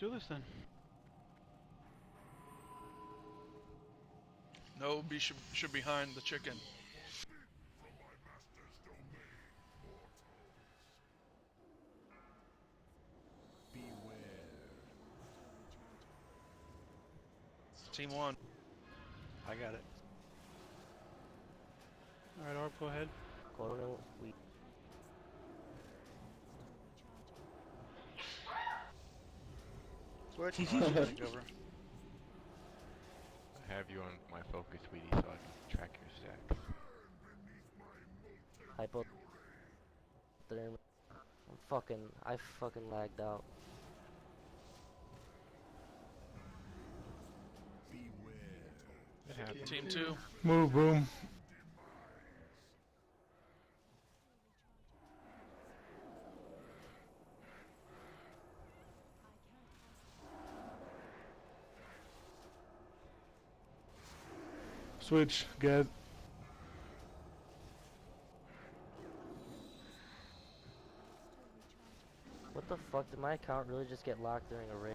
do this then. No, should be behind the chicken. Team 1. I got it. Alright, Orb, go ahead. Corner, we. Switch. Take over. I have you on my focus, Sweetie, so I can track your stacks. Hypo. I fucking lagged out. It happens. Team 2. Move, boom. Switch, Gaz. What the fuck? Did my account really just get locked during a raid?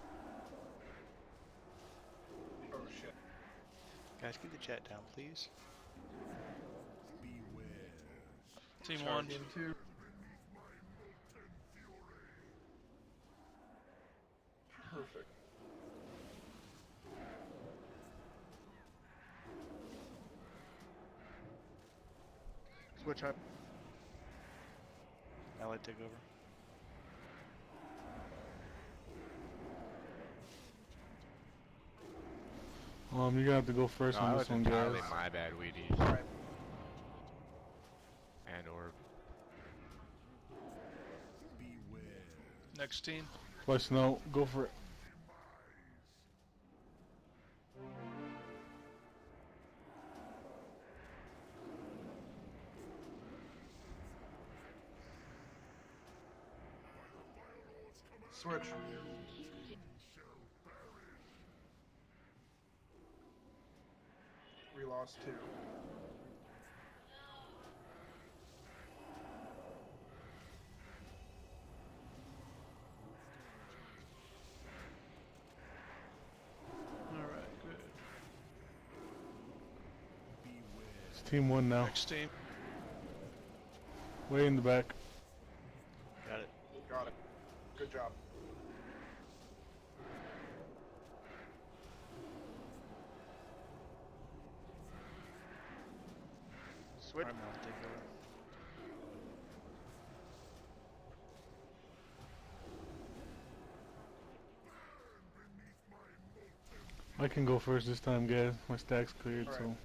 Oh shit. Guys, keep the chat down, please. Team 1. Team 2. Perfect. Switch up. Ally, take over. You're gonna have to go first No, on that this was one, entirely guys. my bad, Wheaties. Alright. And Orb. Next team. Plus, no, go for it. Switch. We lost 2. Alright, good. It's team 1 now. Next team. Way in the back. Got it. Got it. Good job. Switch. Alright, Mel, take over. I can go first this time, guys. My stack's cleared, All right. so.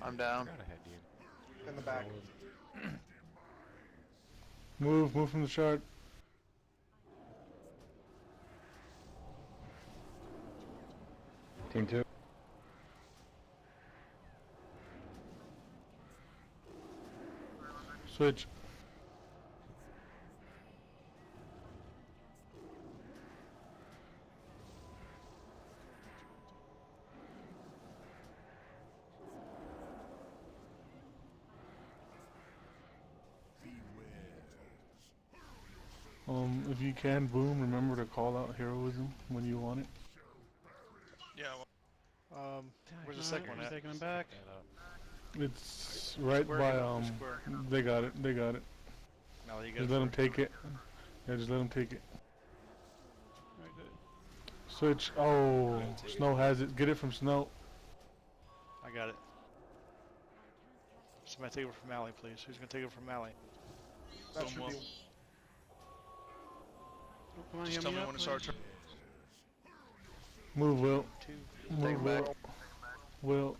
I'm down. Got ahead, dude. In the back. Move from the shard. Team 2. Switch. If you can, boom, remember to call out heroism when you want it. Yeah. Well, Where's the second one at? Taking him back. It's right Square, by, get off the square. they got it. Mel, you got Just it let them first. take it. Yeah, just let them take it. Alright, good. Switch. Oh, Snow has it. Get it from Snow. I got it. Somebody take over from Mally, please. Who's gonna take over from Mally? That Team should 1. be. Oh, come on, Just heal tell me me up, when it's our please. turn. Move, Will. Two. Move, Will. Will.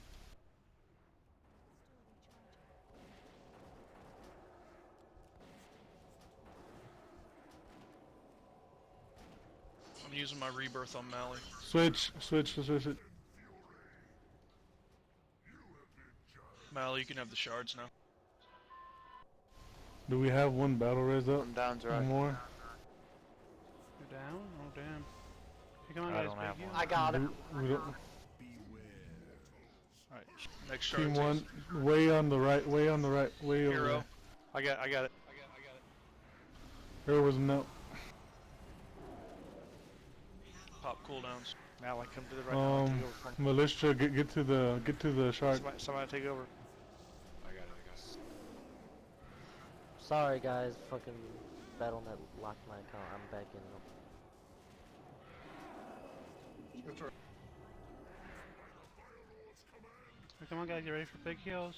I'm using my rebirth on Mally. Switch. Mally, you can have the shards now. Do we have one battle res up? I'm down, One more? You're down? Oh, damn. Hey, come on, I guys. don't have big one. heal. I got it. We don't. Alright. Next shard. Team 1, way on the right, way on the right, way over Hero. there. I got it. There was no. Pop cooldowns. Mal, come to the right. I'll take over from Militia, get to the shark. somebody take over. I got it. Sorry guys, fucking BattleNet locked my account. I'm back in. Good turn. Come on, guys, you ready for big heals?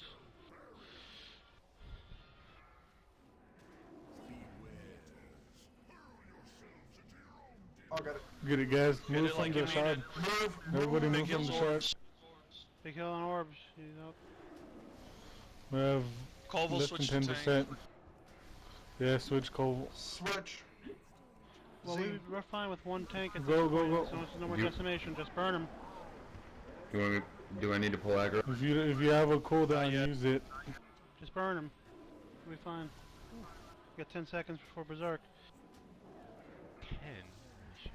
I'll get it. Get it, guys. Get Move it like from you the mean side. it. Everybody Big move from heals the side. orbs. Big heal on orbs. He's up. We have Colville less than switch to 10%. tank. Yeah, switch Cole. Switch. Well, we're fine with one tank at Go, this go, point, go. so it's no more You- decimation. Just burn him. You want me? Do I need to pull aggro? If you have a cooldown, yet. use it. Just burn him. We'll be fine. We got 10 seconds before Berserk. 10. Shit.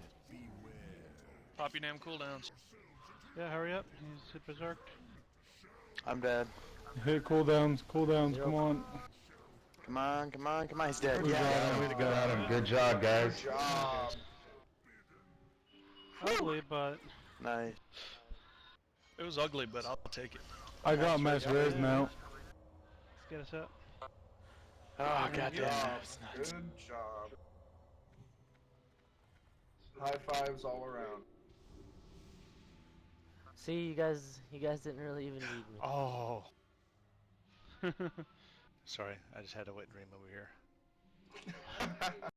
Pop your damn cooldowns. Yeah, hurry up. He's hit Berserk. I'm dead. Hit cooldowns, Yep. come on. Come on, come on, come on. He's dead. Good Yeah. job. Way to go. Got him. Good job, guys. Good job. Ugly, but Nice. It was ugly, but I'll take it. I got mass res now. let's get us up. Oh, Good goddamn. job. It's nuts. Good job. High fives all around. See, you guys didn't really even need me. Oh. Sorry, I just had a wet dream over here.